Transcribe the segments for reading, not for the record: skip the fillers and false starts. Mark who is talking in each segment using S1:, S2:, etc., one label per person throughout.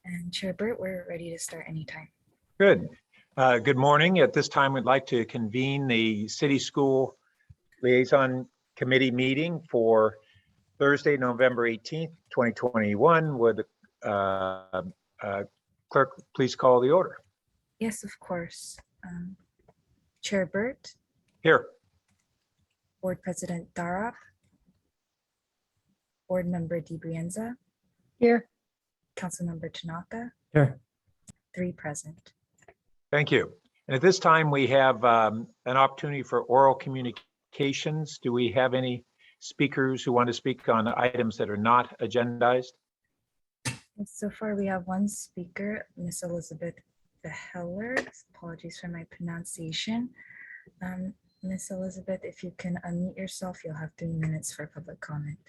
S1: And Chair Burt, we're ready to start anytime.
S2: Good. Good morning. At this time, we'd like to convene the City School Liaison Committee meeting for Thursday, November 18th, 2021. Would clerk please call the order?
S1: Yes, of course. Chair Burt,
S2: Here.
S1: Board President Darab, Board Member DiBrienza,
S3: Here.
S1: Councilmember Tanaka,
S3: Here.
S1: 3 present.
S2: Thank you. And at this time, we have an opportunity for oral communications. Do we have any speakers who want to speak on items that are not agendized?
S1: And so far, we have one speaker, Miss Elizabeth Beheller. Apologies for my pronunciation. Miss Elizabeth, if you can unmute yourself, you'll have 3 minutes for public comment.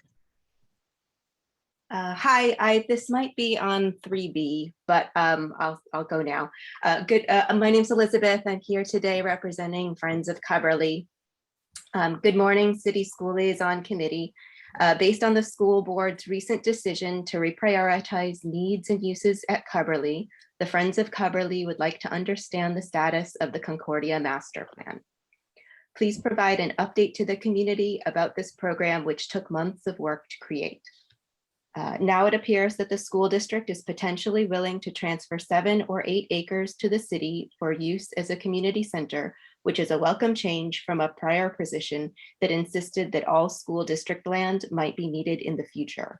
S4: Hi, this might be on 3B, but I'll go now. My name's Elizabeth. I'm here today representing Friends of Cubberley. Good morning, City School Liaison Committee. Based on the school board's recent decision to reprioritize needs and uses at Cubberley, the Friends of Cubberley would like to understand the status of the Concordia Master Plan. Please provide an update to the community about this program, which took months of work to create. Now it appears that the school district is potentially willing to transfer 7 or 8 acres to the city for use as a community center, which is a welcome change from a prior position that insisted that all school district land might be needed in the future.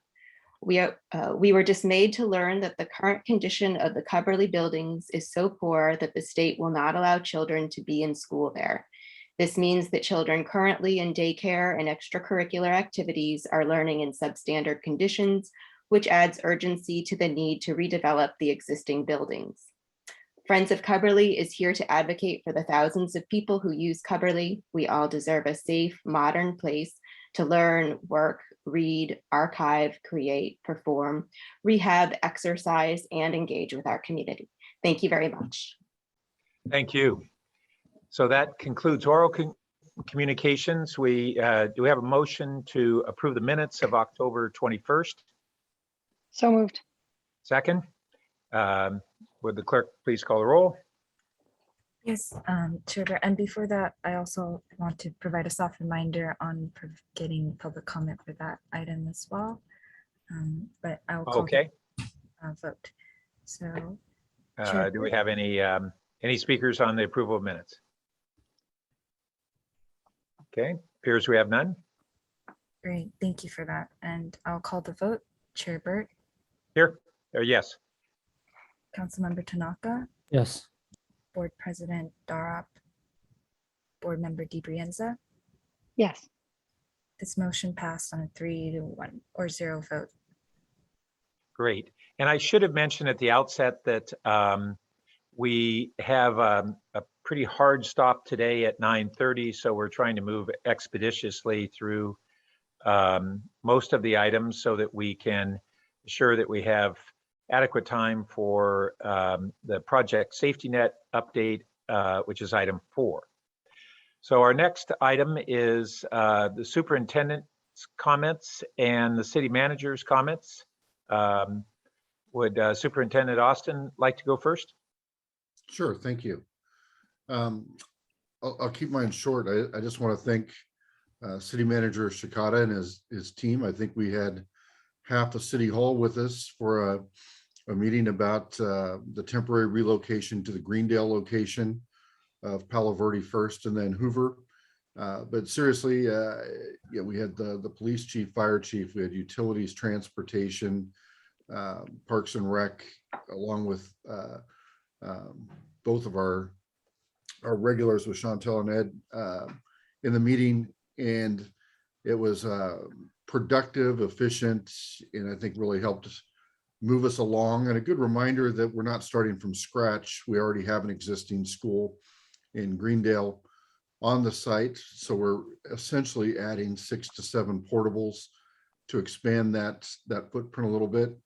S4: We were dismayed to learn that the current condition of the Cubberley buildings is so poor that the state will not allow children to be in school there. This means that children currently in daycare and extracurricular activities are learning in substandard conditions, which adds urgency to the need to redevelop the existing buildings. Friends of Cubberley is here to advocate for the thousands of people who use Cubberley. We all deserve a safe, modern place to learn, work, read, archive, create, perform, rehab, exercise, and engage with our community. Thank you very much.
S2: Thank you. So that concludes oral communications. Do we have a motion to approve the minutes of October 21st?
S3: So moved.
S2: Second, would the clerk please call the roll?
S1: Yes, Chair Burt, and before that, I also want to provide a soft reminder on getting public comment for that item as well. But I'll call the vote. So,
S2: do we have any speakers on the approval of minutes? Okay, appears we have none.
S1: Great, thank you for that. And I'll call the vote. Chair Burt,
S2: Here, yes.
S1: Councilmember Tanaka,
S3: Yes.
S1: Board President Darab, Board Member DiBrienza.
S3: Yes.
S1: This motion passed on a 3-1 or 0 vote.
S2: Great. And I should have mentioned at the outset that we have a pretty hard stop today at 9:30, so we're trying to move expeditiously through most of the items so that we can ensure that we have adequate time for the project safety net update, which is item 4. So our next item is the superintendent's comments and the city manager's comments. Would Superintendent Austin like to go first?
S5: Sure, thank you. I'll keep mine short. I just want to thank City Manager Shikata and his team. I think we had half the City Hall with us for a meeting about the temporary relocation to the Greendale location of Palo Verde first and then Hoover. But seriously, we had the police chief, fire chief, we had utilities, transportation, Parks and Rec, along with both of our regulars with Chantel and Ed in the meeting, and it was productive, efficient, and I think really helped move us along. And a good reminder that we're not starting from scratch. We already have an existing school in Greendale on the site, so we're essentially adding 6 to 7 portables to expand that footprint a little bit.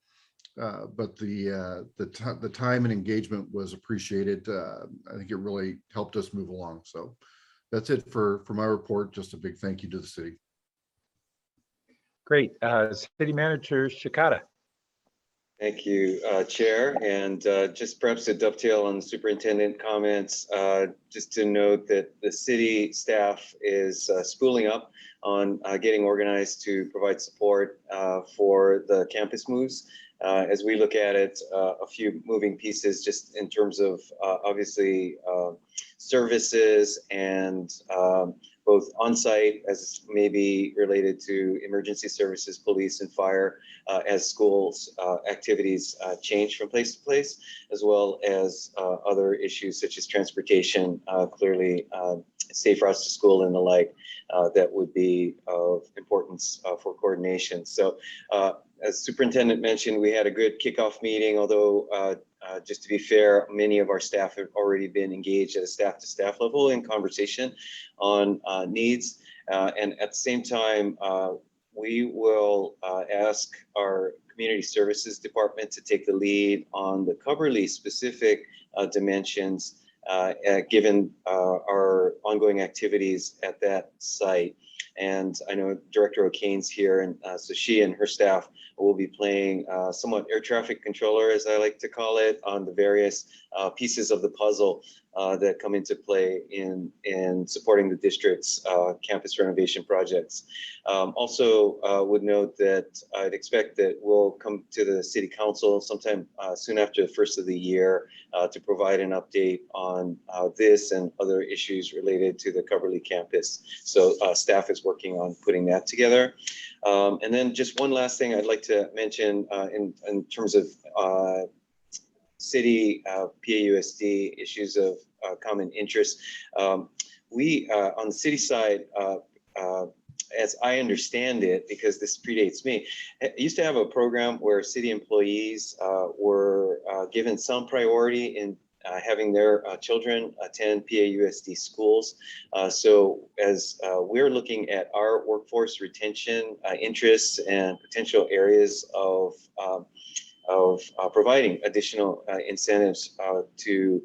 S5: But the time and engagement was appreciated. I think it really helped us move along. So that's it for my report. Just a big thank you to the city.
S2: Great. City Manager Shikata.
S6: Thank you, Chair. And just perhaps to dovetail on the superintendent comments, just to note that the city staff is spooling up on getting organized to provide support for the campus moves. As we look at it, a few moving pieces just in terms of obviously services and both on-site as maybe related to emergency services, police and fire, as schools activities change from place to place, as well as other issues such as transportation, clearly safe routes to school and the like, that would be of importance for coordination. So as Superintendent mentioned, we had a good kickoff meeting, although just to be fair, many of our staff have already been engaged at a staff to staff level in conversation on needs. And at the same time, we will ask our community services department to take the lead on the Coverly specific dimensions, given our ongoing activities at that site. And I know Director O'Kane's here, and so she and her staff will be playing somewhat air traffic controller, as I like to call it, on the various pieces of the puzzle that come into play in supporting the district's campus renovation projects. Also would note that I'd expect that we'll come to the City Council sometime soon after the first of the year to provide an update on this and other issues related to the Coverly campus. So staff is working on putting that together. And then just one last thing I'd like to mention in terms of city PAUSD issues of common interest. We on the city side, as I understand it, because this predates me, used to have a program where city employees were given some priority in having their children attend PAUSD schools. So as we're looking at our workforce retention interests and potential areas of providing additional incentives to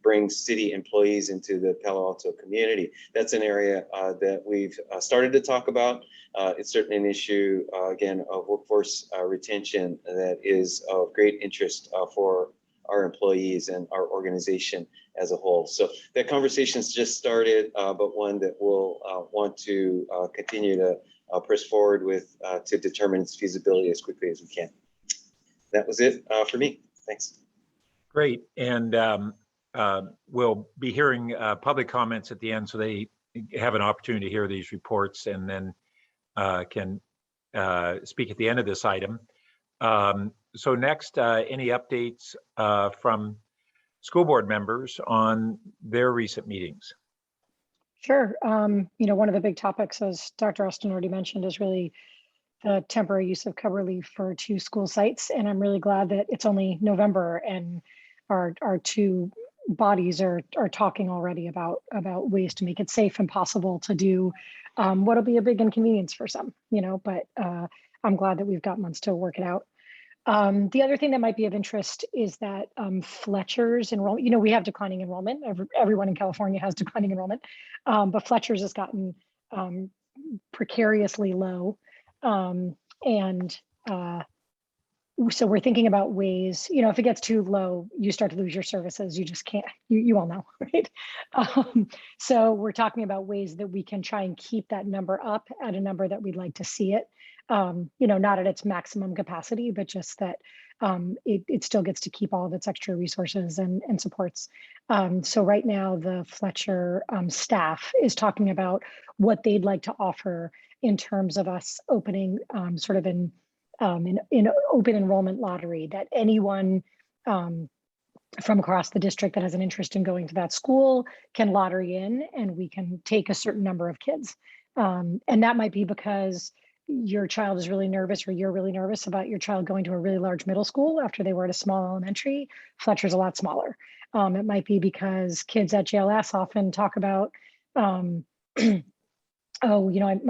S6: bring city employees into the Palo Alto community. That's an area that we've started to talk about. It's certainly an issue, again, of workforce retention that is of great interest for our employees and our organization as a whole. So that conversation's just started, but one that we'll want to continue to press forward with to determine its feasibility as quickly as we can. That was it for me. Thanks.
S2: Great. And we'll be hearing public comments at the end, so they have an opportunity to hear these reports and then can speak at the end of this item. So next, any updates from school board members on their recent meetings?
S3: Sure. One of the big topics, as Dr. Austin already mentioned, is really the temporary use of cover leave for 2 school sites. And I'm really glad that it's only November and our 2 bodies are talking already about ways to make it safe and possible to do what'll be a big inconvenience for some, but I'm glad that we've got months to work it out. The other thing that might be of interest is that Fletcher's enrollment, we have declining enrollment. Everyone in California has declining enrollment, but Fletcher's has gotten precariously low. So we're thinking about ways, if it gets too low, you start to lose your services. You just can't, you all know, right? So we're talking about ways that we can try and keep that number up at a number that we'd like to see it. Not at its maximum capacity, but just that it still gets to keep all of its extra resources and supports. So right now, the Fletcher staff is talking about what they'd like to offer in terms of us opening sort of in open enrollment lottery, that anyone from across the district that has an interest in going to that school can lottery in, and we can take a certain number of kids. And that might be because your child is really nervous, or you're really nervous about your child going to a really large middle school after they were at a small elementary. Fletcher's a lot smaller. It might be because kids at JLS often talk about, my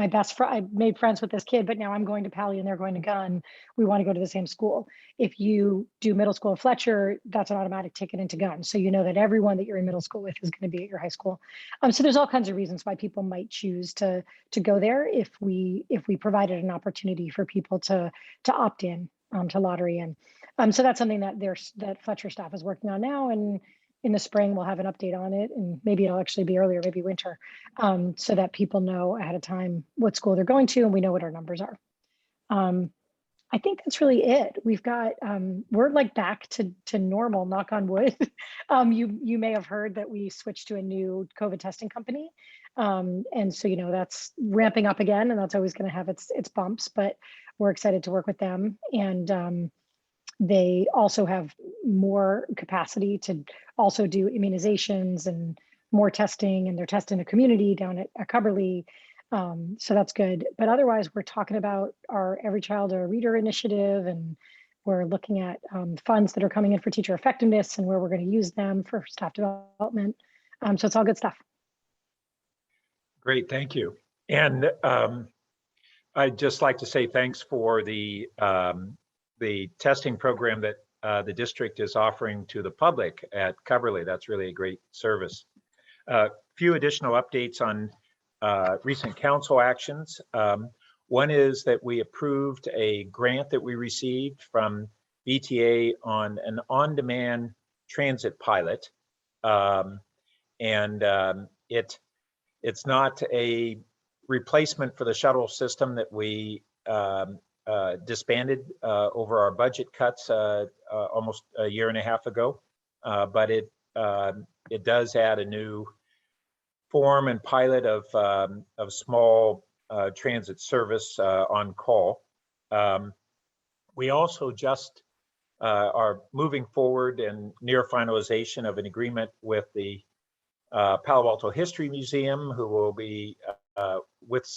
S3: best friend, I made friends with this kid, but now I'm going to Pally and they're going to Gunn. We want to go to the same school. If you do middle school at Fletcher, that's an automatic ticket into Gunn. So you know that everyone that you're in middle school with is going to be at your high school. So there's all kinds of reasons why people might choose to go there if we provided an opportunity for people to opt in. to lottery. And so that's something that that Fletcher staff is working on now. And in the spring, we'll have an update on it, and maybe it'll actually be earlier, maybe winter, so that people know ahead of time what school they're going to, and we know what our numbers are. I think that's really it. We've got, we're like back to normal, knock on wood. You may have heard that we switched to a new COVID testing company. And so, that's ramping up again, and that's always going to have its bumps, but we're excited to work with them. And they also have more capacity to also do immunizations and more testing, and they're testing the community down at Cubberley. So that's good. But otherwise, we're talking about our Every Child a Reader initiative, and we're looking at funds that are coming in for teacher effectiveness and where we're going to use them for staff development. So it's all good stuff.
S2: Great, thank you. And I'd just like to say thanks for the testing program that the district is offering to the public at Cubberley. That's really a great service. A few additional updates on recent council actions. One is that we approved a grant that we received from VTA on an on-demand transit pilot. It's not a replacement for the shuttle system that we disbanded over our budget cuts almost a year and a half ago, but it does add a new form and pilot of small transit service on call. We also just are moving forward and near finalization of an agreement with the Palo Alto History Museum, who will be with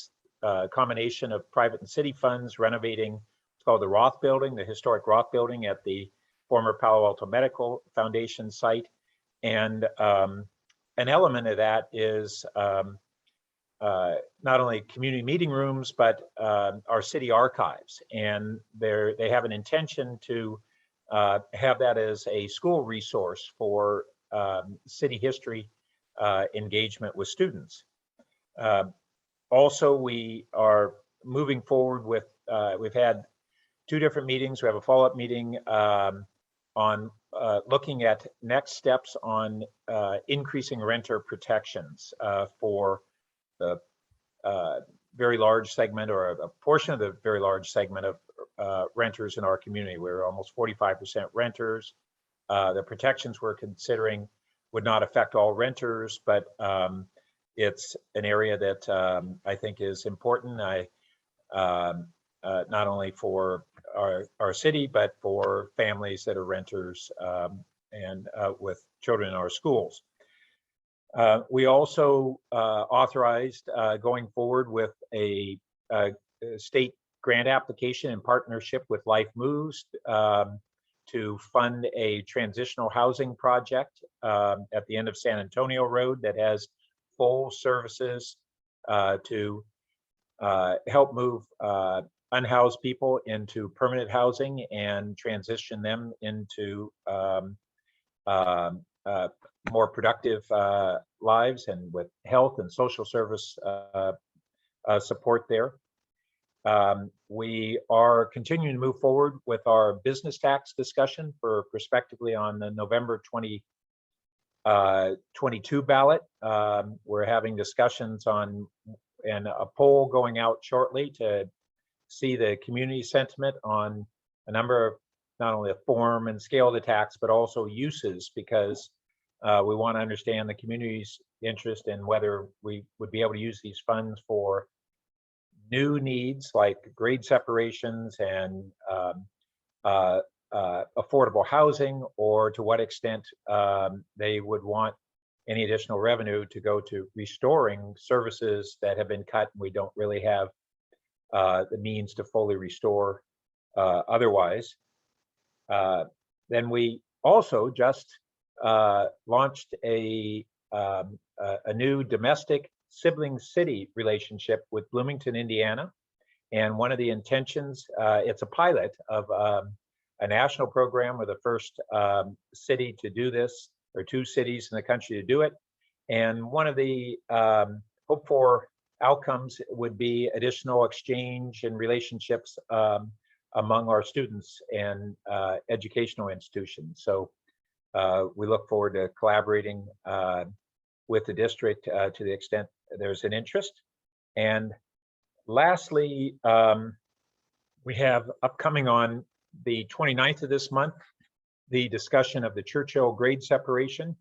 S2: a combination of private and city funds renovating what's called the Roth Building, the historic Roth Building at the former Palo Alto Medical Foundation site. And an element of that is not only community meeting rooms, but our city archives. And they have an intention to have that as a school resource for city history engagement with students. Also, we are moving forward with, we've had 2 different meetings. We have a follow-up meeting on looking at next steps on increasing renter protections for the very large segment, or a portion of the very large segment of renters in our community. We're almost 45% renters. The protections we're considering would not affect all renters, but it's an area that I think is important. Not only for our city, but for families that are renters and with children in our schools. We also authorized going forward with a state grant application in partnership with Life Moves to fund a transitional housing project at the end of San Antonio Road that has full services to help move unhoused people into permanent housing and transition them into more productive lives, and with health and social service support there. We are continuing to move forward with our business tax discussion for prospectively on the November 2022 ballot. We're having discussions on, and a poll going out shortly to see the community sentiment on a number of, not only the form and scale of the tax, but also uses, because we want to understand the community's interest in whether we would be able to use these funds for new needs like grade separations and affordable housing, or to what extent they would want any additional revenue to go to restoring services that have been cut and we don't really have the means to fully restore otherwise. Then we also just launched a new domestic sibling city relationship with Bloomington, Indiana. And one of the intentions, it's a pilot of a national program. We're the first city to do this, or 2 cities in the country to do it. And one of the hoped for outcomes would be additional exchange and relationships among our students and educational institutions. So we look forward to collaborating with the district to the extent there's an interest. And lastly, we have upcoming on the 29th of this month, the discussion of the Churchill grade separation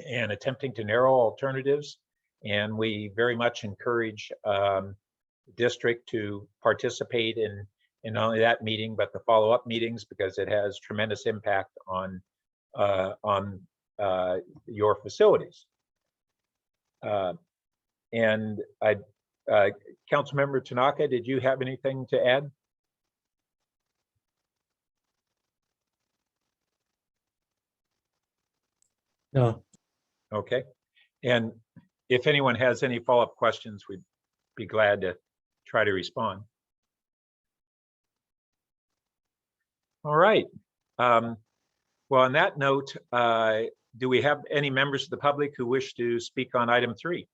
S2: and attempting to narrow alternatives. And we very much encourage the district to participate in not only that meeting, but the follow-up meetings, because it has tremendous impact on your facilities. And Councilmember Tanaka, did you have anything to add?
S7: No.
S2: Okay. And if anyone has any follow-up questions, we'd be glad to try to respond. All right. Well, on that note, do we have any members of the public who wish to speak on item 3?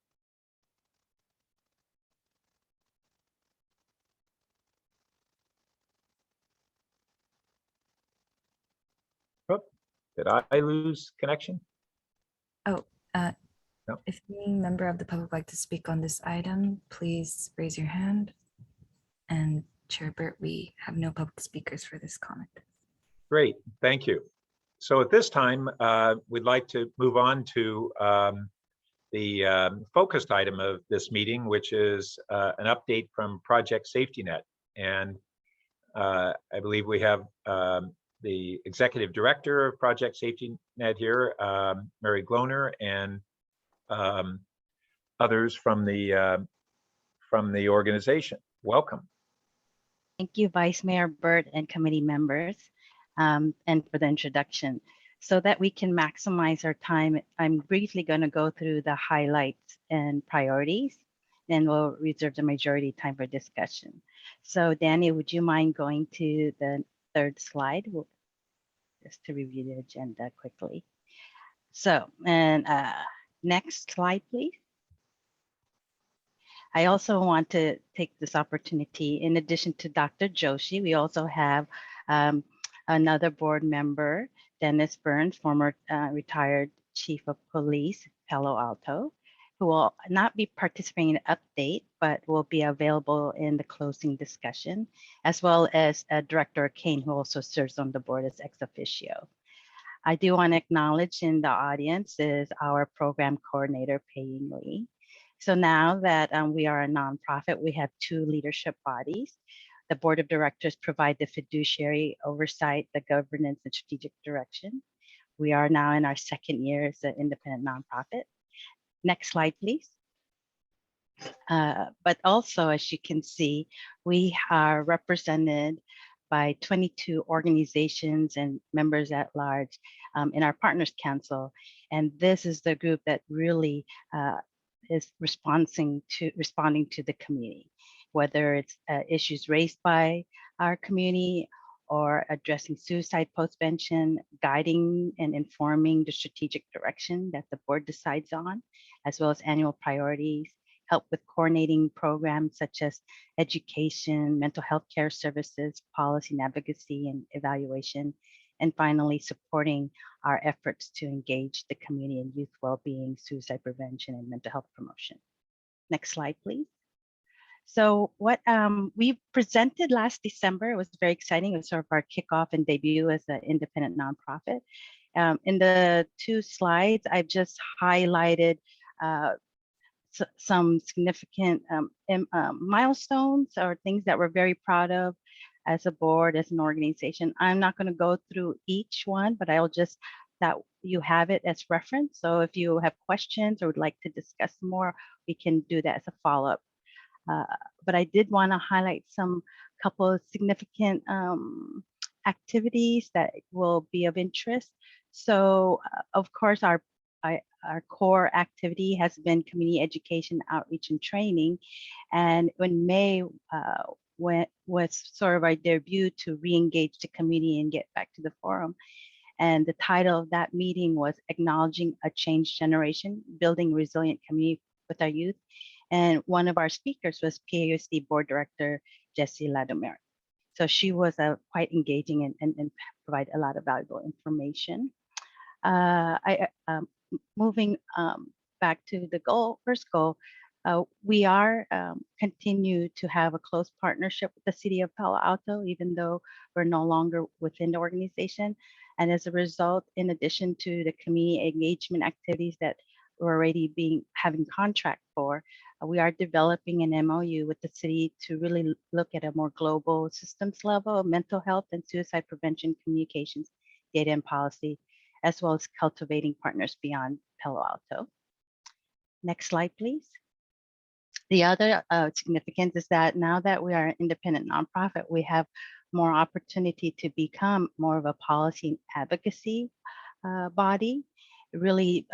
S2: Oh, did I lose connection?
S1: Oh,
S2: No.
S1: if any member of the public would like to speak on this item, please raise your hand. And Chair Burt, we have no public speakers for this comment.
S2: Great, thank you. So at this time, we'd like to move on to the focused item of this meeting, which is an update from Project Safety Net. And I believe we have the Executive Director of Project Safety Net here, Mary Gloner, and others from the organization. Welcome.
S8: Thank you, Vice Mayor Burt and committee members, and for the introduction. So that we can maximize our time, I'm briefly going to go through the highlights and priorities, then we'll reserve the majority time for discussion. So Danny, would you mind going to the 3rd slide? Just to review the agenda quickly. So, and next slide, please. I also want to take this opportunity, in addition to Dr. Joshi, we also have another board member, Dennis Burns, former retired Chief of Police, Palo Alto, who will not be participating in the update, but will be available in the closing discussion, as well as Director Kane, who also serves on the board as ex officio. I do want to acknowledge in the audience is our program coordinator, Pei-Ying Lee. So now that we are a nonprofit, we have 2 leadership bodies. The board of directors provide the fiduciary oversight, the governance and strategic direction. We are now in our 2nd year as an independent nonprofit. Next slide, please. But also, as you can see, we are represented by 22 organizations and members at large in our Partners Council. And this is the group that really is responding to the community, whether it's issues raised by our community or addressing suicide postvention, guiding and informing the strategic direction that the board decides on, as well as annual priorities, help with coordinating programs such as education, mental health care services, policy and advocacy and evaluation, and finally supporting our efforts to engage the community in youth well-being, suicide prevention, and mental health promotion. Next slide, please. So what we presented last December, it was very exciting. It was sort of our kickoff and debut as an independent nonprofit. In the 2 slides, I've just highlighted some significant milestones or things that we're very proud of as a board, as an organization. I'm not going to go through each one, but I'll just that you have it as reference. So if you have questions or would like to discuss more, we can do that as a follow-up. But I did want to highlight some couple of significant activities that will be of interest. So of course, our core activity has been community education, outreach, and training. And in May, was sort of our debut to re-engage the community and get back to the forum. And the title of that meeting was Acknowledging a Changed Generation, Building Resilient Community with Our Youth. And one of our speakers was PAUSD Board Director, Jesse Ladomir. So she was quite engaging and provide a lot of valuable information. Moving back to the first goal, we are continue to have a close partnership with the city of Palo Alto, even though we're no longer within the organization. And as a result, in addition to the community engagement activities that we're already having contract for, we are developing an MOU with the city to really look at a more global systems level of mental health and suicide prevention, communications, data and policy, as well as cultivating partners beyond Palo Alto. Next slide, please. The other significance is that now that we are an independent nonprofit, we have more opportunity to become more of a policy and advocacy body, really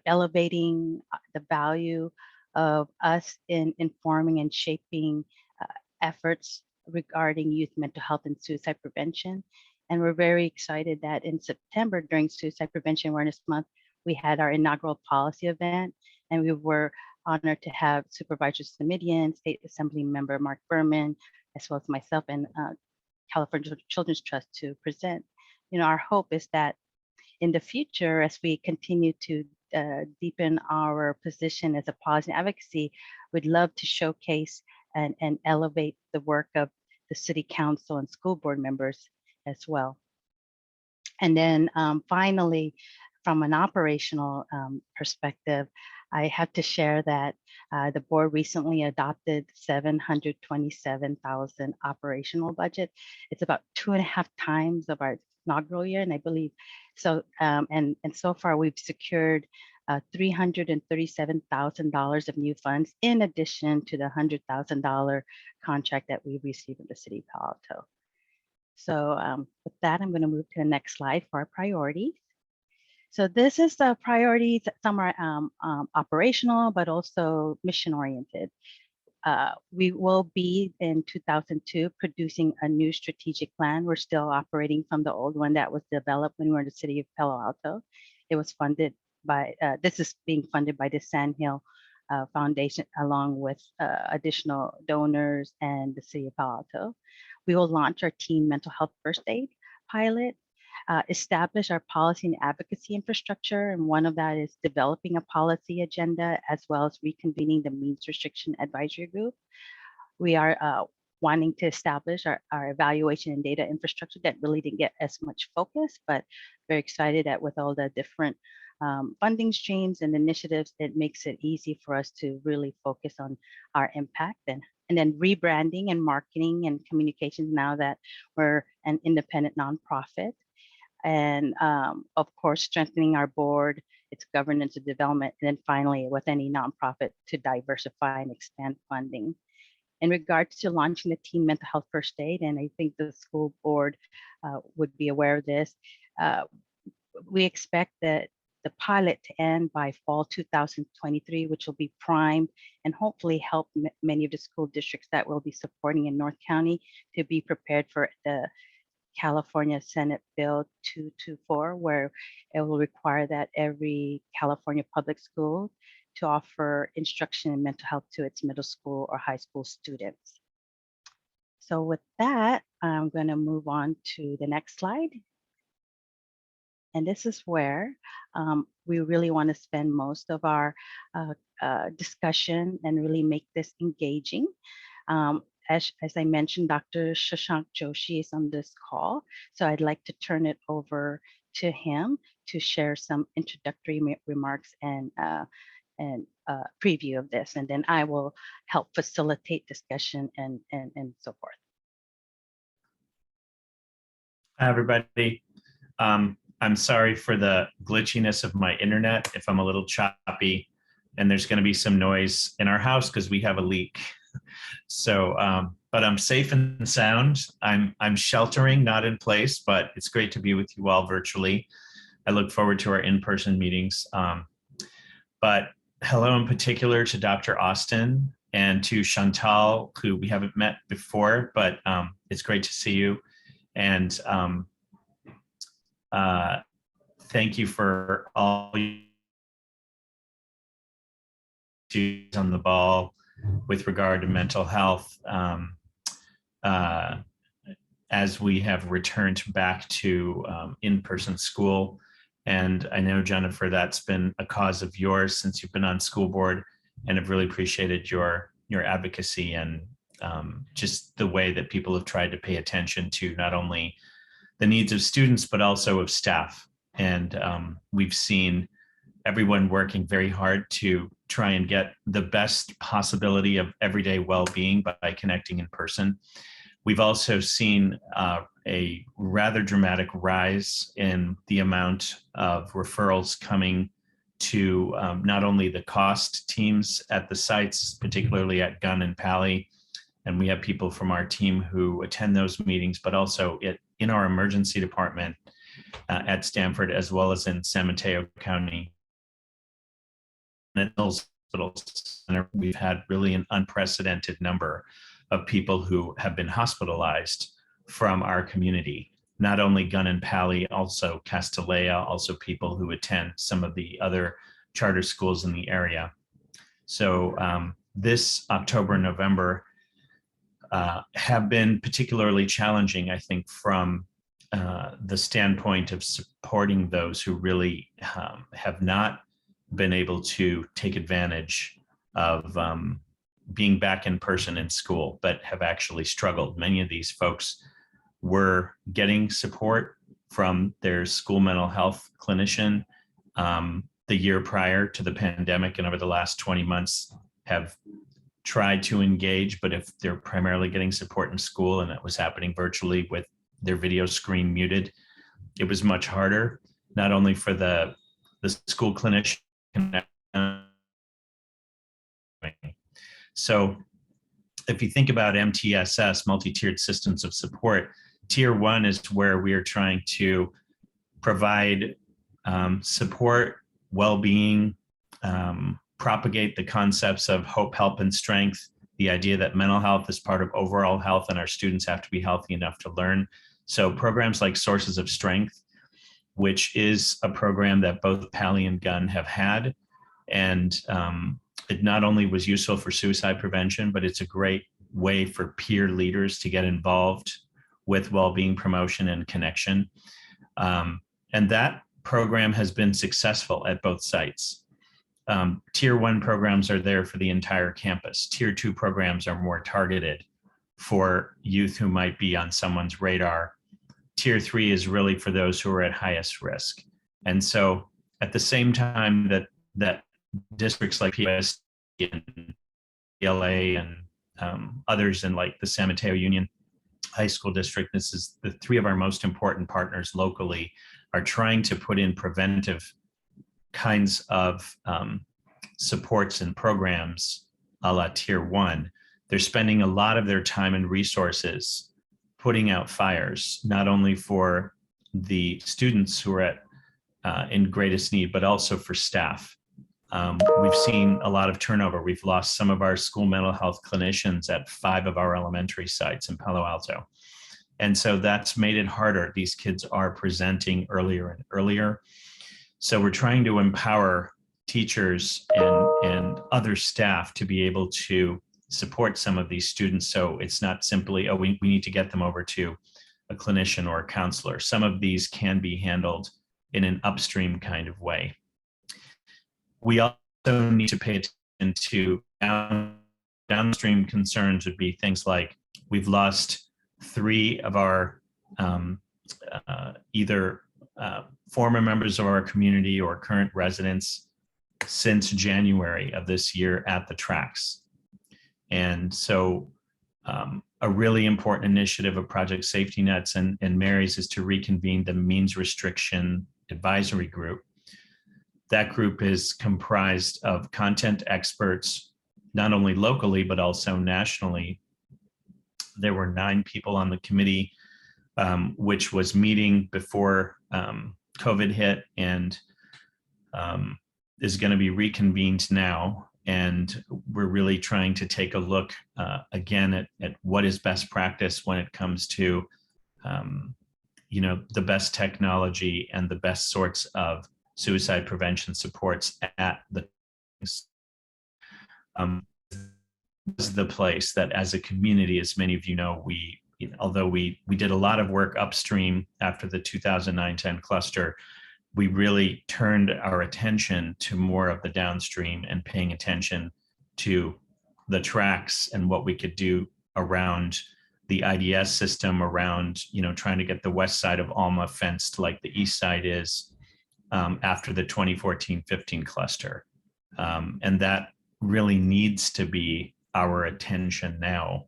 S8: elevating the value of us in informing and shaping efforts regarding youth mental health and suicide prevention. And we're very excited that in September, during Suicide Prevention Awareness Month, we had our inaugural policy event, and we were honored to have Supervisor Samidian, State Assembly Member Mark Berman, as well as myself and California Children's Trust to present. Our hope is that in the future, as we continue to deepen our position as a policy and advocacy, we'd love to showcase and elevate the work of the City Council and school board members as well. And then finally, from an operational perspective, I have to share that the board recently adopted $727,000 operational budget. It's about 2.5 times of our inaugural year, and I believe so. And so far, we've secured $337,000 of new funds, in addition to the $100,000 contract that we received from the City of Palo Alto. So with that, I'm going to move to the next slide for our priorities. So this is the priorities. Some are operational, but also mission-oriented. We will be in 2002 producing a new strategic plan. We're still operating from the old one that was developed when we were in the City of Palo Alto. It was funded by, this is being funded by the Sand Hill Foundation, along with additional donors and the City of Palo Alto. We will launch our teen mental health first aid pilot, establish our policy and advocacy infrastructure, and one of that is developing a policy agenda, as well as reconvening the means restriction advisory group. We are wanting to establish our evaluation and data infrastructure that really didn't get as much focus, but very excited that with all the different funding streams and initiatives, it makes it easy for us to really focus on our impact. And then rebranding and marketing and communications now that we're an independent nonprofit. And of course, strengthening our board, its governance and development, and then finally, with any nonprofit, to diversify and expand funding. In regards to launching the teen mental health first aid, and I think the school board would be aware of this, we expect that the pilot to end by fall 2023, which will be primed and hopefully help many of the school districts that will be supporting in North County to be prepared for the California Senate Bill 224, where it will require that every California public school to offer instruction in mental health to its middle school or high school students. So with that, I'm going to move on to the next slide. And this is where we really want to spend most of our discussion and really make this engaging. As I mentioned, Dr. Shashank Joshi is on this call, so I'd like to turn it over to him to share some introductory remarks and preview of this, and then I will help facilitate discussion and so forth.
S7: Hi, everybody. I'm sorry for the glitchiness of my internet if I'm a little choppy, and there's going to be some noise in our house because we have a leak. So, but I'm safe and sound. I'm sheltering, not in place, but it's great to be with you all virtually. I look forward to our in-person meetings. But hello in particular to Dr. Austin and to Chantal, who we haven't met before, but it's great to see you. And thank you for all you on the ball with regard to mental health. as we have returned back to in-person school. And I know, Jennifer, that's been a cause of yours since you've been on school board, and I've really appreciated your advocacy and just the way that people have tried to pay attention to not only the needs of students, but also of staff. And we've seen everyone working very hard to try and get the best possibility of everyday well-being by connecting in person. We've also seen a rather dramatic rise in the amount of referrals coming to not only the cost teams at the sites, particularly at Gunn and Pally, and we have people from our team who attend those meetings, but also in our emergency department at Stanford, as well as in San Mateo County. We've had really an unprecedented number of people who have been hospitalized from our community. Not only Gunn and Pally, also Castellea, also people who attend some of the other charter schools in the area. So this October, November have been particularly challenging, I think, from the standpoint of supporting those who really have not been able to take advantage of being back in person in school, but have actually struggled. Many of these folks were getting support from their school mental health clinician the year prior to the pandemic, and over the last 20 months have tried to engage, but if they're primarily getting support in school and it was happening virtually with their video screen muted, it was much harder, not only for the school clinician. So if you think about MTSS, multi-tiered systems of support, tier one is where we are trying to provide support, well-being, propagate the concepts of hope, help, and strength, the idea that mental health is part of overall health and our students have to be healthy enough to learn. So programs like Sources of Strength, which is a program that both Pally and Gunn have had, and it not only was useful for suicide prevention, but it's a great way for peer leaders to get involved with well-being promotion and connection. And that program has been successful at both sites. Tier one programs are there for the entire campus. Tier two programs are more targeted for youth who might be on someone's radar. Tier three is really for those who are at highest risk. And so at the same time that districts like POS and LA and others in like the San Mateo Union High School District, this is the three of our most important partners locally, are trying to put in preventive kinds of supports and programs a la tier one. They're spending a lot of their time and resources putting out fires, not only for the students who are in greatest need, but also for staff. We've seen a lot of turnover. We've lost some of our school mental health clinicians at 5 of our elementary sites in Palo Alto. And so that's made it harder. These kids are presenting earlier and earlier. So we're trying to empower teachers and other staff to be able to support some of these students. So it's not simply, oh, we need to get them over to a clinician or a counselor. Some of these can be handled in an upstream kind of way. We also need to pay attention to downstream concerns would be things like we've lost 3 of our either former members of our community or current residents since January of this year at the tracks. And so a really important initiative of Project Safety Nets and Mary's is to reconvene the Means Restriction Advisory Group. That group is comprised of content experts, not only locally, but also nationally. There were 9 people on the committee, which was meeting before COVID hit and is going to be reconvened now. And we're really trying to take a look again at what is best practice when it comes to, the best technology and the best sorts of suicide prevention supports at the the place that as a community, as many of you know, although we did a lot of work upstream after the 2009-10 cluster, we really turned our attention to more of the downstream and paying attention to the tracks and what we could do around the IDS system, around, trying to get the west side of Alma fenced like the east side is after the 2014-15 cluster. And that really needs to be our attention now.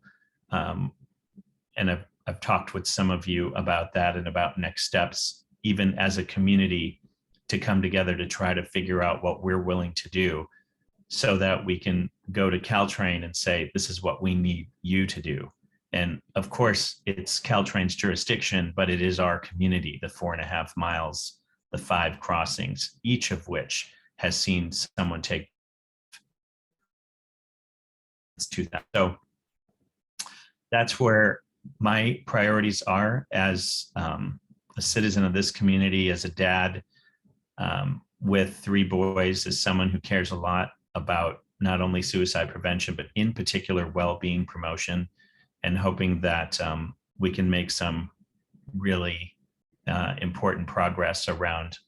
S7: And I've talked with some of you about that and about next steps, even as a community, to come together to try to figure out what we're willing to do so that we can go to Caltrain and say, this is what we need you to do. And of course, it's Caltrain's jurisdiction, but it is our community, the 4.5 miles, the 5 crossings, each of which has seen someone take to that. So that's where my priorities are as a citizen of this community, as a dad with 3 boys, as someone who cares a lot about not only suicide prevention, but in particular well-being promotion, and hoping that we can make some really important progress around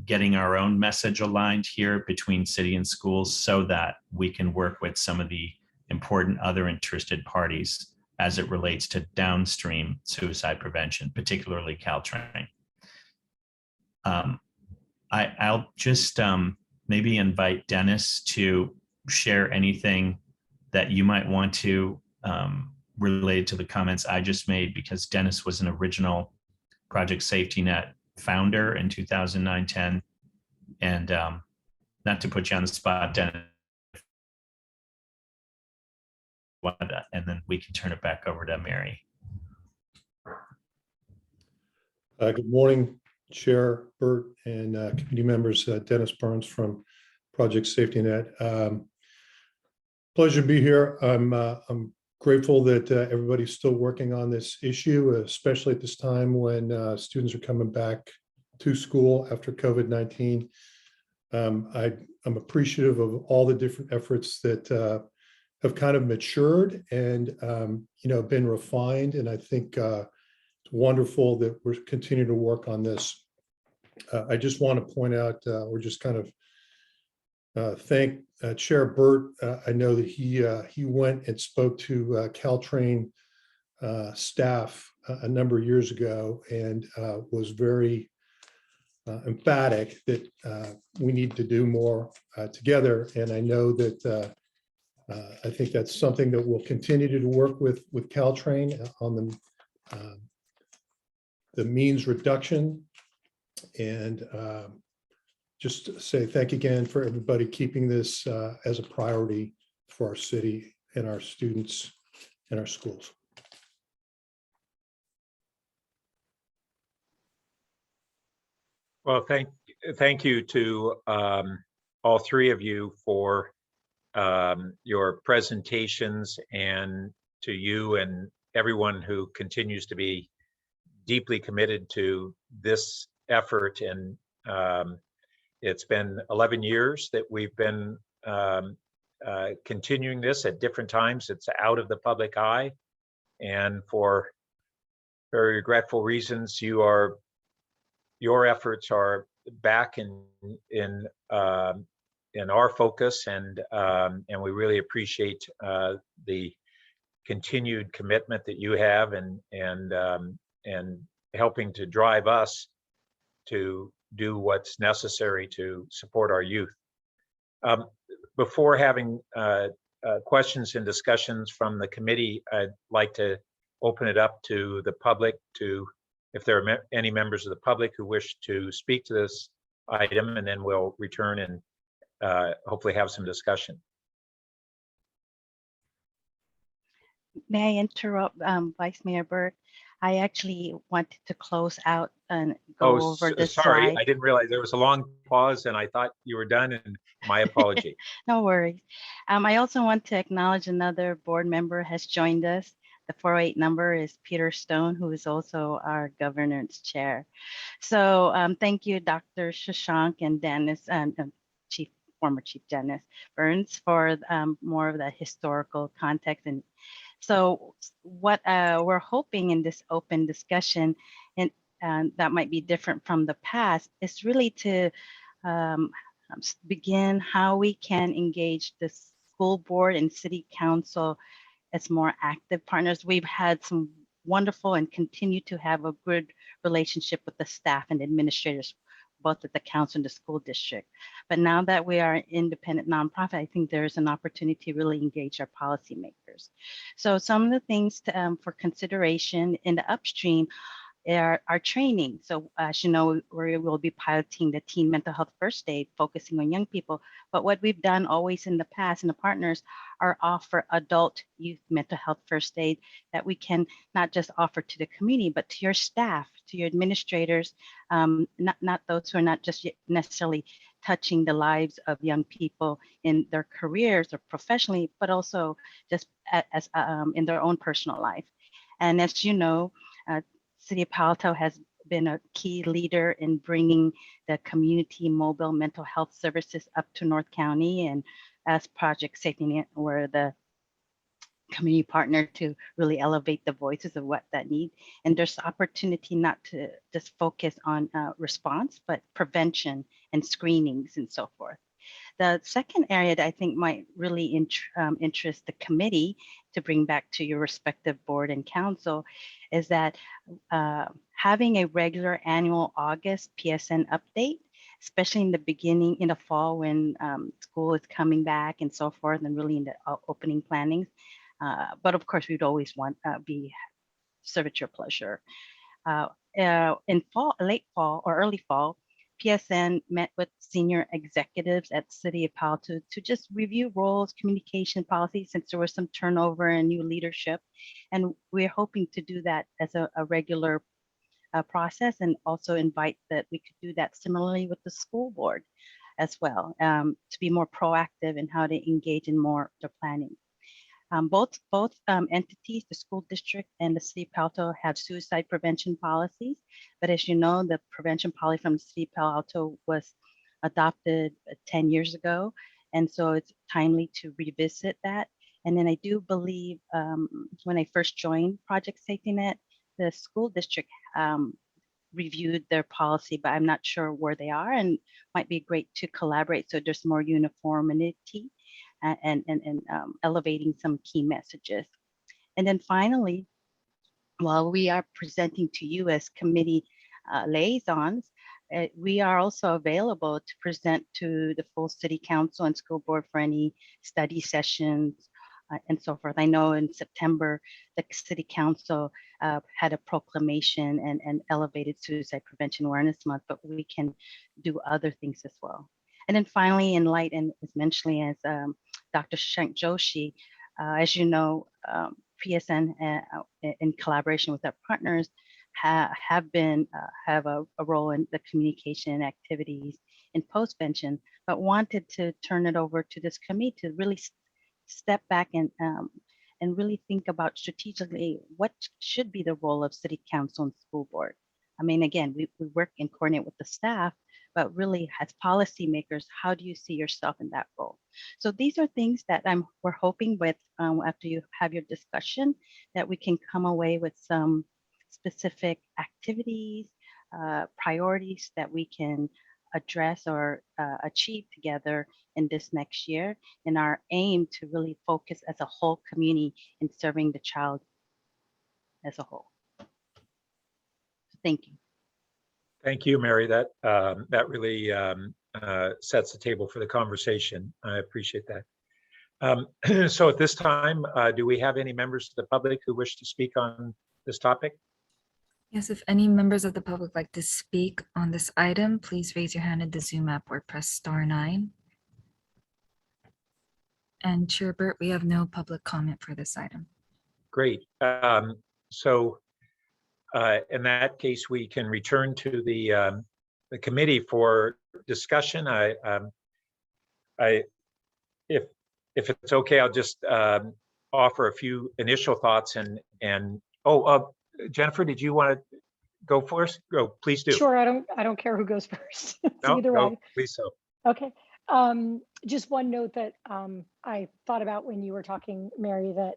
S7: getting our own message aligned here between city and schools so that we can work with some of the important other interested parties as it relates to downstream suicide prevention, particularly Caltrain. I'll just maybe invite Dennis to share anything that you might want to related to the comments I just made, because Dennis was an original Project Safety Net founder in 2009-10. And not to put you on the spot, Dennis, and then we can turn it back over to Mary.
S9: Good morning, Chair Burt and committee members. Dennis Burns from Project Safety Net. Pleasure to be here. I'm grateful that everybody's still working on this issue, especially at this time when students are coming back to school after COVID-19. I'm appreciative of all the different efforts that have kind of matured and been refined, and I think it's wonderful that we're continuing to work on this. I just want to point out, or just kind of thank Chair Burt. I know that he went and spoke to Caltrain staff a number of years ago and was very emphatic that we need to do more together. And I know that I think that's something that we'll continue to work with Caltrain on the means reduction. And just say thank you again for everybody keeping this as a priority for our city and our students and our schools.
S2: Well, thank you to all 3 of you for your presentations, and to you and everyone who continues to be deeply committed to this effort. And it's been 11 years that we've been continuing this at different times. It's out of the public eye, and for very regretful reasons, your efforts are back in our focus, and we really appreciate the continued commitment that you have, and helping to drive us to do what's necessary to support our youth. Before having questions and discussions from the committee, I'd like to open it up to the public, to if there are any members of the public who wish to speak to this item, and then we'll return and hopefully have some discussion.
S8: May I interrupt, Vice Mayor Burt? I actually wanted to close out and go over this
S2: sorry,
S8: slide.
S2: I didn't realize there was a long pause, and I thought you were done, and my apology.
S8: No worries. I also want to acknowledge another board member has joined us. The 408 number is Peter Stone, who is also our governance chair. So thank you, Dr. Shashank and Dennis and Chief former Chief Janice Burns for more of the historical context. And so what we're hoping in this open discussion, and that might be different from the past, is really to begin how we can engage the school board and city council as more active partners. We've had some wonderful and continue to have a good relationship with the staff and administrators, both at the council and the school district. But now that we are an independent nonprofit, I think there's an opportunity to really engage our policymakers. So some of the things to, for consideration in the upstream our training. So as you know, we will be piloting the teen mental health first aid, focusing on young people. But what we've done always in the past, and the partners are offer adult youth mental health first aid that we can not just offer to the community, but to your staff, to your administrators, not those who are not just necessarily touching the lives of young people in their careers or professionally, but also just as in their own personal life. And as you know, City of Palo Alto has been a key leader in bringing the community mobile mental health services up to North County, and as Project Safety Net, we're the community partner to really elevate the voices of what that need. And there's opportunity not to just focus on response, but prevention and screenings and so forth. The second area that I think might really interest the committee to bring back to your respective board and council is that having a regular annual August PSN update, especially in the beginning, in the fall when school is coming back and so forth, and really in the opening plannings. But of course, we'd always want serve at your pleasure. In fall, late fall or early fall, PSN met with senior executives at City of Palo Alto to just review roles, communication policies, since there was some turnover and new leadership. And we're hoping to do that as a regular process, and also invite that we could do that similarly with the school board as well, to be more proactive in how to engage in more the planning. Both entities, the school district and the City of Palo Alto, have suicide prevention policies. But as you know, the prevention policy from the City of Palo Alto was adopted 10 years ago. And so it's timely to revisit that. And then I do believe when I first joined Project Safety Net, the school district reviewed their policy, but I'm not sure where they are, and might be great to collaborate so there's more uniformity and elevating some key messages. And then finally, while we are presenting to you as committee liaisons, we are also available to present to the full city council and school board for any study sessions and so forth. I know in September, the city council had a proclamation and elevated Suicide Prevention Awareness Month, but we can do other things as well. And then finally, in light, and as mentioned as Dr. Shashank Joshi, as you know, PSN in collaboration with our partners have a role in the communication activities in postvention, but wanted to turn it over to this committee to really step back and really think about strategically what should be the role of city council and school board. I mean, again, we work and coordinate with the staff, but really as policymakers, how do you see yourself in that role? So these are things that we're hoping with after you have your discussion, that we can come away with some specific activities, priorities that we can address or achieve together in this next year, in our aim to really focus as a whole community in serving the child as a whole. Thank you.
S2: Thank you, Mary. That really sets the table for the conversation. I appreciate that. So at this time, do we have any members of the public who wish to speak on this topic?
S1: Yes, if any members of the public like to speak on this item, please raise your hand in the Zoom app or press *9. And Chair Burt, we have no public comment for this item.
S2: Great. So in that case, we can return to the committee for discussion. If it's okay, I'll just offer a few initial thoughts and Jennifer, did you want to go first? Go, please do.
S3: Sure, I don't care who goes first. It's
S2: No,
S3: either
S2: go,
S3: way.
S2: please so.
S3: Okay. Just one note that I thought about when you were talking, Mary, that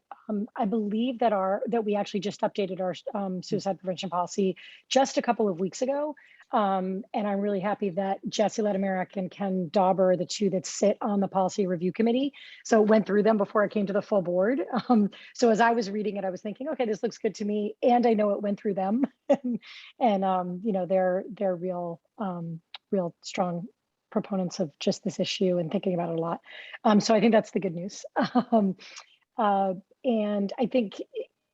S3: I believe that we actually just updated our suicide prevention policy just a couple of weeks ago. And I'm really happy that Jesse Ledemarick and Ken Dauber, the two that sit on the policy review committee, so it went through them before it came to the full board. So as I was reading it, I was thinking, okay, this looks good to me, and I know it went through them, and you know, they're real strong proponents of just this issue and thinking about it a lot. So I think that's the good news. And I think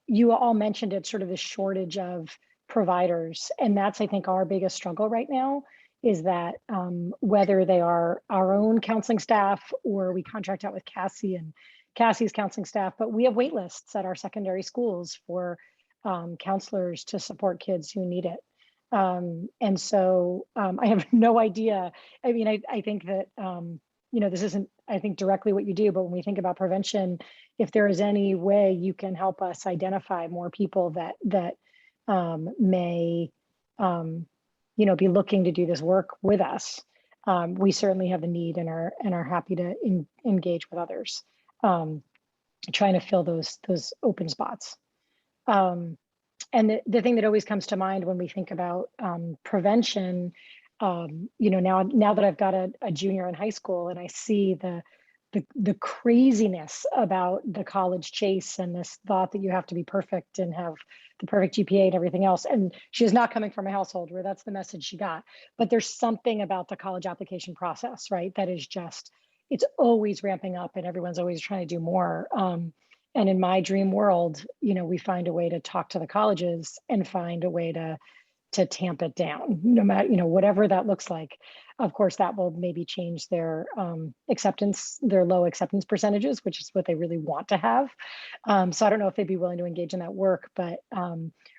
S3: you all mentioned it, sort of the shortage of providers. And that's, I think, our biggest struggle right now, is that whether they are our own counseling staff or we contract out with Cassie and Cassie's counseling staff, but we have wait lists at our secondary schools for counselors to support kids who need it. And so I have no idea. I mean, I think that, you know, this isn't, I think, directly what you do, but when we think about prevention, if there is any way you can help us identify more people that may, you know, be looking to do this work with us, we certainly have the need and are happy to engage with others, trying to fill those open spots. And the thing that always comes to mind when we think about prevention, you know, now that I've got a junior in high school and I see the craziness about the college chase and this thought that you have to be perfect and have the perfect GPA and everything else. And she is not coming from a household where that's the message she got. But there's something about the college application process, right? That is just, it's always ramping up and everyone's always trying to do more. And in my dream world, you know, we find a way to talk to the colleges and find a way to tamp it down, no matter, you know, whatever that looks like. Of course, that will maybe change their acceptance, their low acceptance percentages, which is what they really want to have. So I don't know if they'd be willing to engage in that work, but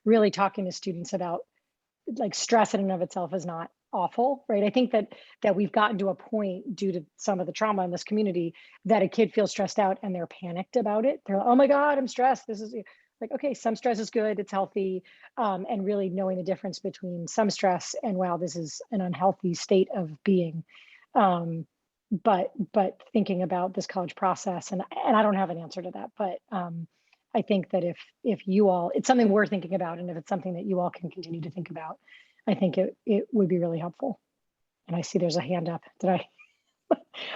S3: really talking to students about, like, stress in and of itself is not awful, right? I think that we've gotten to a point, due to some of the trauma in this community, that a kid feels stressed out and they're panicked about it. They're like, oh my God, I'm stressed. This is like, okay, some stress is good, it's healthy. And really knowing the difference between some stress and, wow, this is an unhealthy state of being. But thinking about this college process, and I don't have an answer to that, but I think that if you all, it's something we're thinking about, and if it's something that you all can continue to think about, I think it would be really helpful. And I see there's a hand up. I'm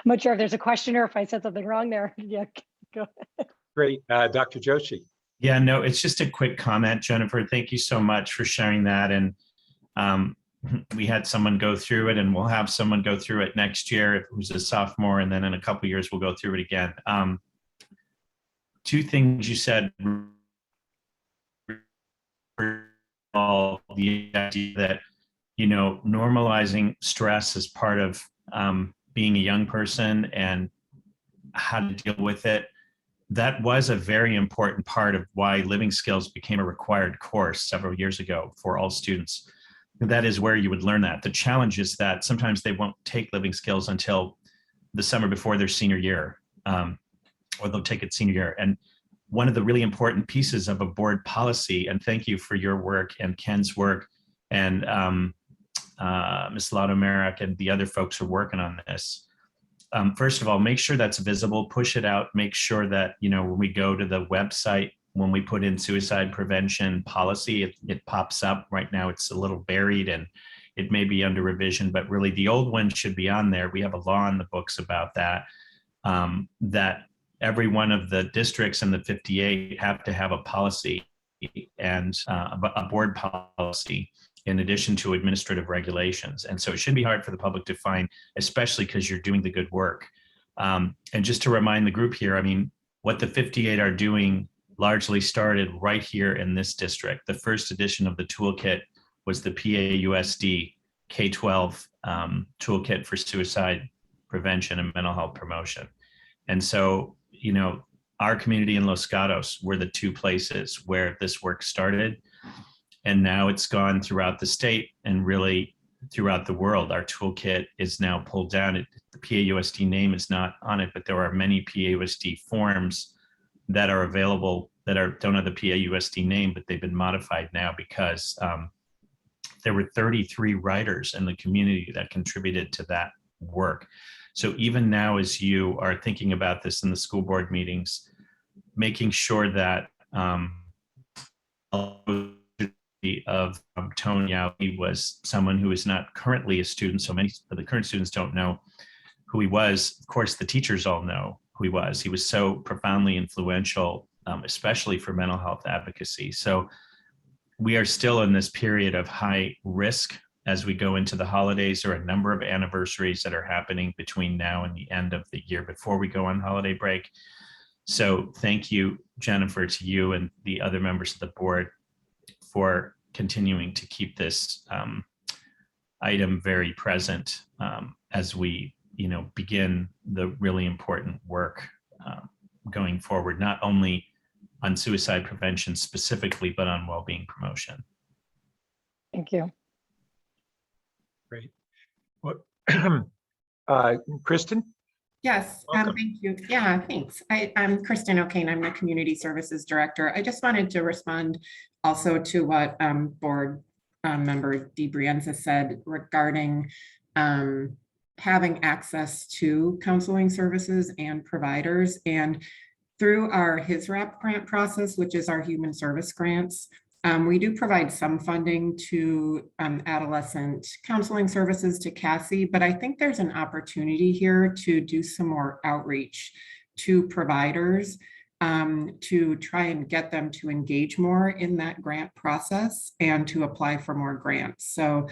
S3: not sure if there's a question or if I said something wrong there. Yeah, go ahead.
S2: Great. Dr. Joshi.
S7: Yeah, no, it's just a quick comment, Jennifer. Thank you so much for sharing that. And we had someone go through it, and we'll have someone go through it next year who's a sophomore, and then in a couple of years we'll go through it again. Two things you said. All the idea that, you know, normalizing stress is part of being a young person and how to deal with it. That was a very important part of why living skills became a required course several years ago for all students. That is where you would learn that. The challenge is that sometimes they won't take living skills until the summer before their senior year, or they'll take it senior year. And one of the really important pieces of a board policy, and thank you for your work and Ken's work and Ms. Ledemarick and the other folks who are working on this. First of all, make sure that's visible, push it out, make sure that, you know, when we go to the website, when we put in suicide prevention policy, it pops up. Right now it's a little buried and it may be under revision, but really the old one should be on there. We have a law in the books about that, that every one of the districts in the 58 have to have a policy and a board policy in addition to administrative regulations. And so it shouldn't be hard for the public to find, especially because you're doing the good work. And just to remind the group here, I mean, what the 58 are doing largely started right here in this district. The first edition of the toolkit was the PAUSD K-12 toolkit for suicide prevention and mental health promotion. And so, you know, our community in Los Gatos were the two places where this work started. And now it's gone throughout the state and really throughout the world. Our toolkit is now pulled down. The PAUSD name is not on it, but there are many PAUSD forms that are available that don't have the PAUSD name, but they've been modified now because there were 33 writers in the community that contributed to that work. So even now, as you are thinking about this in the school board meetings, making sure that of Tony out, he was someone who is not currently a student. So many of the current students don't know who he was. Of course, the teachers all know who he was. He was so profoundly influential, especially for mental health advocacy. So we are still in this period of high risk as we go into the holidays. There are a number of anniversaries that are happening between now and the end of the year before we go on holiday break. So thank you, Jennifer, to you and the other members of the board for continuing to keep this item very present as we, begin the really important work going forward, not only on suicide prevention specifically, but on well-being promotion.
S3: Thank you.
S2: Great. Well, Kristen?
S10: Yes,
S2: Welcome.
S10: thank you. Yeah, thanks. I'm Kristen O'Kane. I'm the Community Services Director. I just wanted to respond also to what board member DeBrienza said regarding having access to counseling services and providers. And through our HISRAP grant process, which is our human service grants, we do provide some funding to adolescent counseling services to Cassie, but I think there's an opportunity here to do some more outreach to providers to try and get them to engage more in that grant process and to apply for more grants. So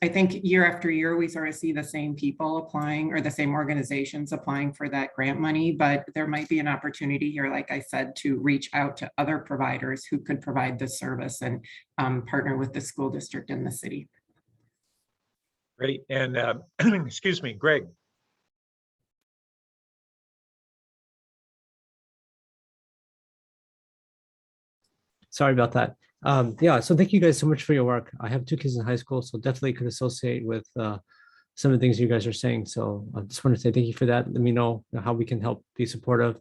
S10: I think year after year, we sort of see the same people applying or the same organizations applying for that grant money, but there might be an opportunity here, like I said, to reach out to other providers who could provide this service and partner with the school district and the city.
S2: Great. And excuse me, Greg.
S11: Sorry about that. Yeah, so thank you guys so much for your work. I have 2 kids in high school, so definitely could associate with some of the things you guys are saying. So I just want to say thank you for that. Let me know how we can help be supportive.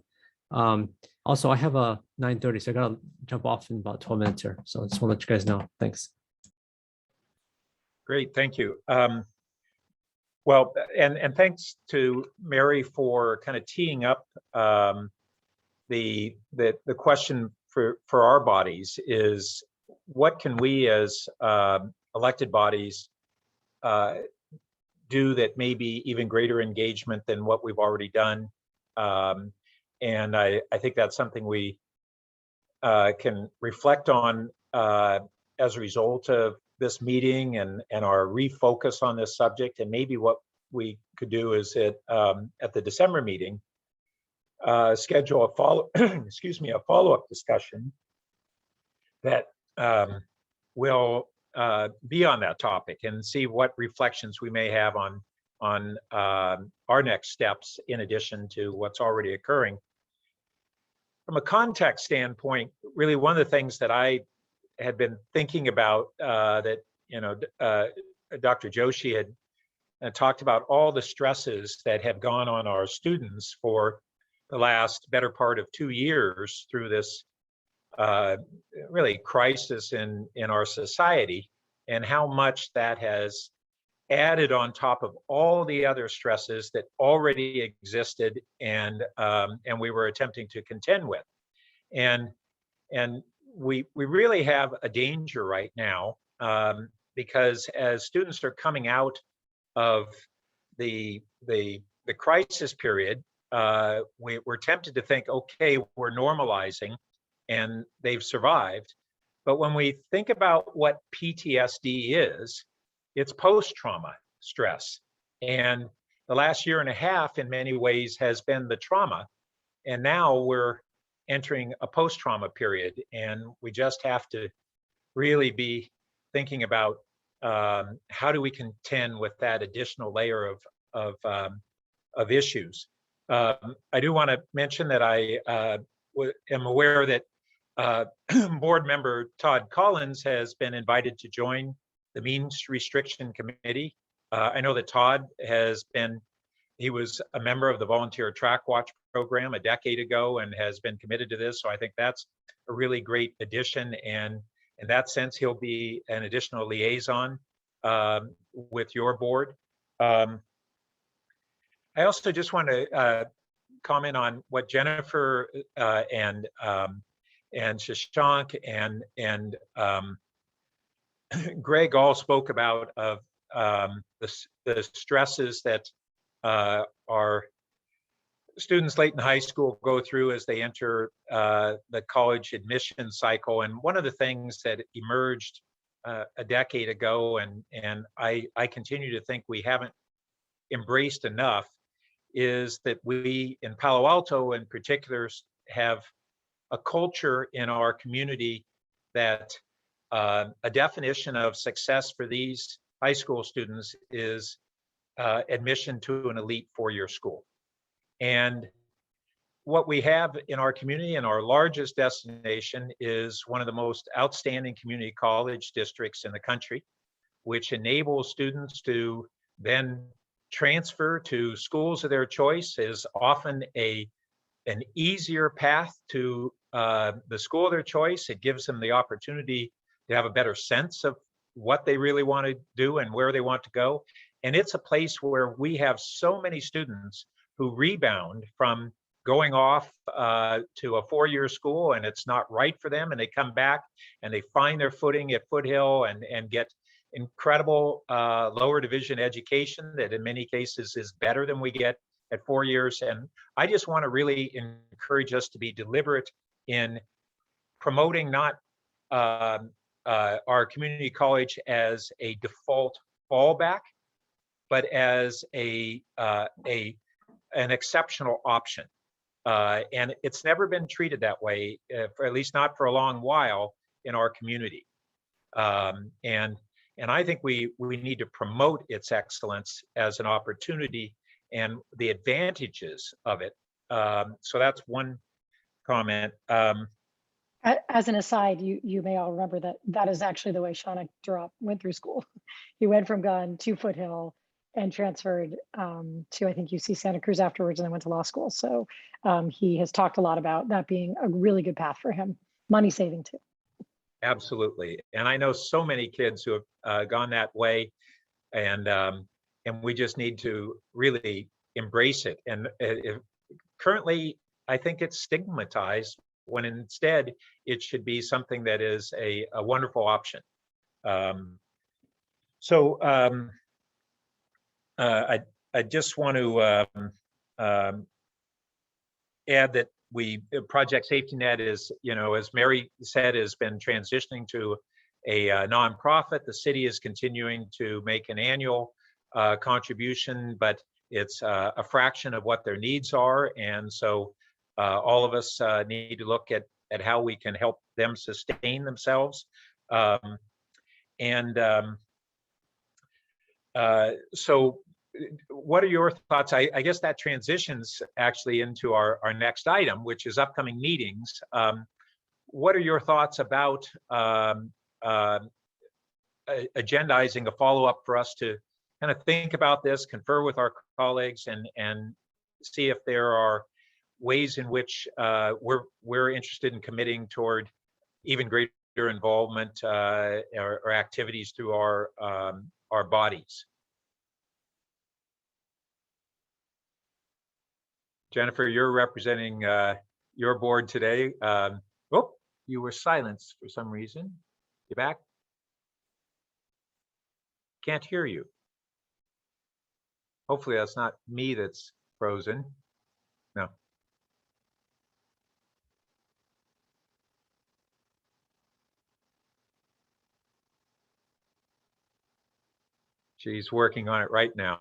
S11: Also, I have a 9:30, so I gotta jump off in about 12 minutes here. So I just want to let you guys know. Thanks.
S2: Great, thank you. Well, and thanks to Mary for kind of teeing up the question for our bodies is, what can we as elected bodies do that may be even greater engagement than what we've already done? And I think that's something we can reflect on as a result of this meeting and our refocus on this subject. And maybe what we could do is at the December meeting, schedule a follow-up discussion that will be on that topic and see what reflections we may have on our next steps in addition to what's already occurring. From a context standpoint, really one of the things that I had been thinking about that Dr. Joshi had talked about, all the stresses that have gone on our students for the last better part of 2 years through this really crisis in our society, and how much that has added on top of all the other stresses that already existed and we were attempting to contend with. And we really have a danger right now because as students are coming out of the crisis period, we're tempted to think, okay, we're normalizing and they've survived. But when we think about what PTSD is, it's post-trauma stress. And the last year and a half in many ways has been the trauma. And now we're entering a post-trauma period. And we just have to really be thinking about how do we contend with that additional layer of issues. I do want to mention that I am aware that board member Todd Collins has been invited to join the Means Restriction Committee. I know that Todd he was a member of the Volunteer Track Watch program a decade ago and has been committed to this. So I think that's a really great addition. And in that sense, he'll be an additional liaison with your board. I also just want to comment on what Jennifer and Shashank and Greg all spoke about of the stresses that our students late in high school go through as they enter the college admission cycle. And one of the things that emerged a decade ago, and I continue to think we haven't embraced enough, is that we in Palo Alto in particular have a culture in our community that a definition of success for these high school students is admission to an elite four-year school. And what we have in our community and our largest destination is one of the most outstanding community college districts in the country, which enables students to then transfer to schools of their choice, is often an easier path to the school of their choice. It gives them the opportunity to have a better sense of what they really want to do and where they want to go. And it's a place where we have so many students who rebound from going off to a four-year school and it's not right for them, and they come back and they find their footing at Foothill and get incredible lower division education that in many cases is better than we get at 4 years. And I just want to really encourage us to be deliberate in promoting not our community college as a default fallback, but as an exceptional option. And it's never been treated that way, for at least not for a long while in our community. And I think we need to promote its excellence as an opportunity and the advantages of it. So that's one comment.
S3: As an aside, you may all remember that is actually the way Shauna Drop went through school. He went from Gunn to Foothill and transferred to, I think, UC Santa Cruz afterwards, and then went to law school. So he has talked a lot about that being a really good path for him, money saving too.
S2: Absolutely. And I know so many kids who have gone that way, and we just need to really embrace it. And currently, I think it's stigmatized when instead it should be something that is a wonderful option. I just want to add that Project Safety Net is, as Mary said, has been transitioning to a nonprofit. The city is continuing to make an annual contribution, but it's a fraction of what their needs are. And so all of us need to look at how we can help them sustain themselves. So what are your thoughts? I guess that transitions actually into our next item, which is upcoming meetings. What are your thoughts about agendizing a follow-up for us to kind of think about this, confer with our colleagues, and see if there are ways in which we're interested in committing toward even greater involvement or activities through our bodies. Jennifer, you're representing your board today. Oh, you were silenced for some reason. You back? Can't hear you. Hopefully that's not me that's frozen. No. She's working on it right now.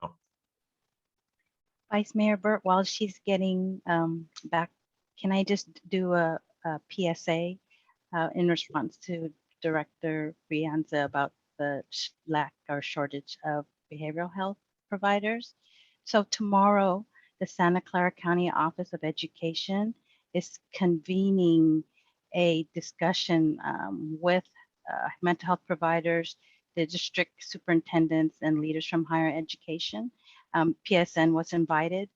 S8: Vice Mayor Burt, while she's getting back, can I just do a PSA in response to Director Brianza about the lack or shortage of behavioral health providers? So tomorrow, the Santa Clara County Office of Education is convening a discussion with mental health providers, the district superintendents, and leaders from higher education. PSN was invited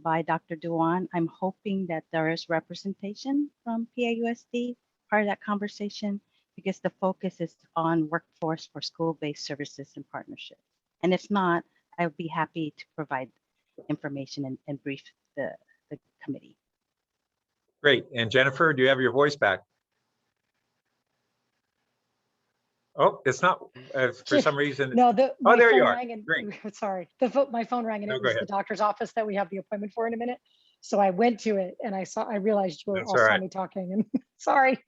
S8: by Dr. Dewan. I'm hoping that there is representation from PAUSD part of that conversation, because the focus is on workforce for school-based services and partnerships. And if not, I would be happy to provide information and brief the committee.
S2: Great. And Jennifer, do you have your voice back? Oh, it's not, for some reason.
S3: No, my
S2: there you
S3: phone
S2: are.
S3: rang and
S2: Great.
S3: sorry, my phone rang and
S2: No,
S3: it
S2: go
S3: was the
S2: ahead.
S3: doctor's office that we have the appointment for in a minute. So I went to it and I realized you
S2: That's
S3: all
S2: all
S3: saw
S2: right.
S3: me talking and sorry.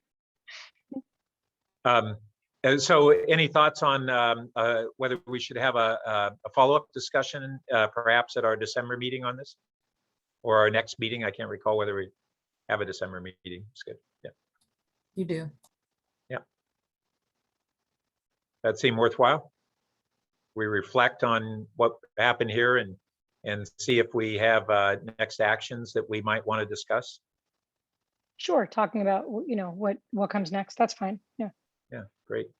S2: And so any thoughts on whether we should have a follow-up discussion perhaps at our December meeting on this? Or our next meeting? I can't recall whether we have a December meeting. It's good. Yeah.
S1: You do.
S2: That seem worthwhile? We reflect on what happened here and see if we have next actions that we might want to discuss.
S3: Sure, talking about, you know, what comes next. That's fine. Yeah.
S2: Yeah, great.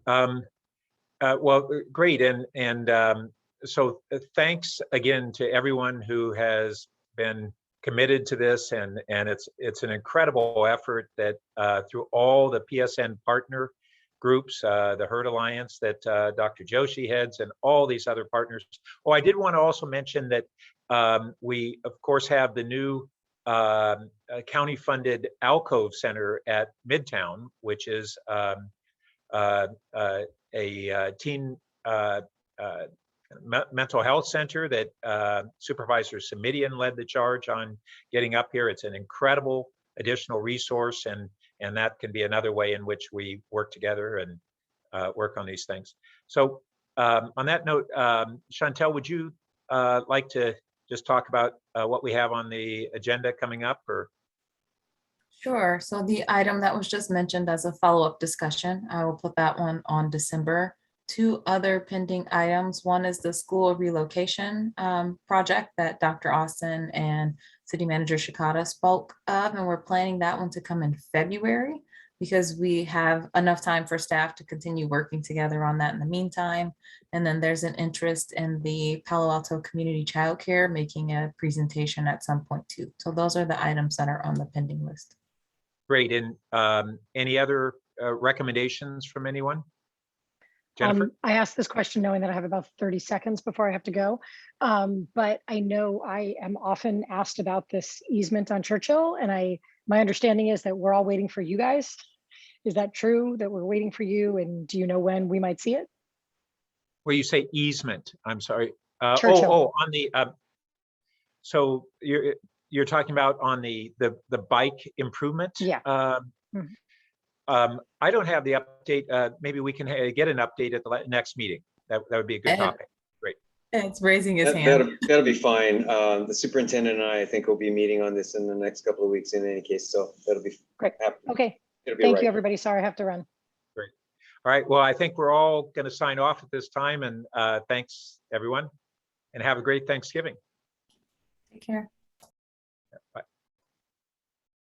S2: Well, great. And so thanks again to everyone who has been committed to this. And it's an incredible effort that through all the PSN partner groups, the Herd Alliance that Dr. Joshi heads and all these other partners. Oh, I did want to also mention that we, of course, have the new county-funded Alcove Center at Midtown, which is a teen mental health center that Supervisor Simidian led the charge on getting up here. It's an incredible additional resource, and that can be another way in which we work together and work on these things. So on that note, Chantel, would you like to just talk about what we have on the agenda coming up? Or
S12: Sure. So the item that was just mentioned as a follow-up discussion, I will put that one on December. Two other pending items. One is the school relocation project that Dr. Austin and City Manager Shikata spoke of, and we're planning that one to come in February because we have enough time for staff to continue working together on that in the meantime. And then there's an interest in the Palo Alto Community Childcare making a presentation at some point too. So those are the items that are on the pending list.
S2: great. And any other recommendations from anyone? Jennifer?
S3: I asked this question knowing that I have about 30 seconds before I have to go. But I know I am often asked about this easement on Churchill, and my understanding is that we're all waiting for you guys. Is that true, that we're waiting for you? And do you know when we might see it?
S2: Well, you say easement, I'm sorry.
S3: Churchill.
S2: On the, so you're talking about on the bike improvement?
S3: Yeah.
S2: I don't have the update. Maybe we can get an update at the next meeting. That would be a good topic. Great.
S12: It's raising his hand.
S6: That'll be fine. The superintendent and I think we'll be meeting on this in the next couple of weeks in any case, so that'll be
S3: Great.
S6: happening.
S3: Okay.
S6: It'll be
S3: Thank
S6: right.
S3: you, everybody. Sorry, I have to run.
S2: Great. All right. Well, I think we're all going to sign off at this time, and thanks everyone, and have a great Thanksgiving.
S12: Take care.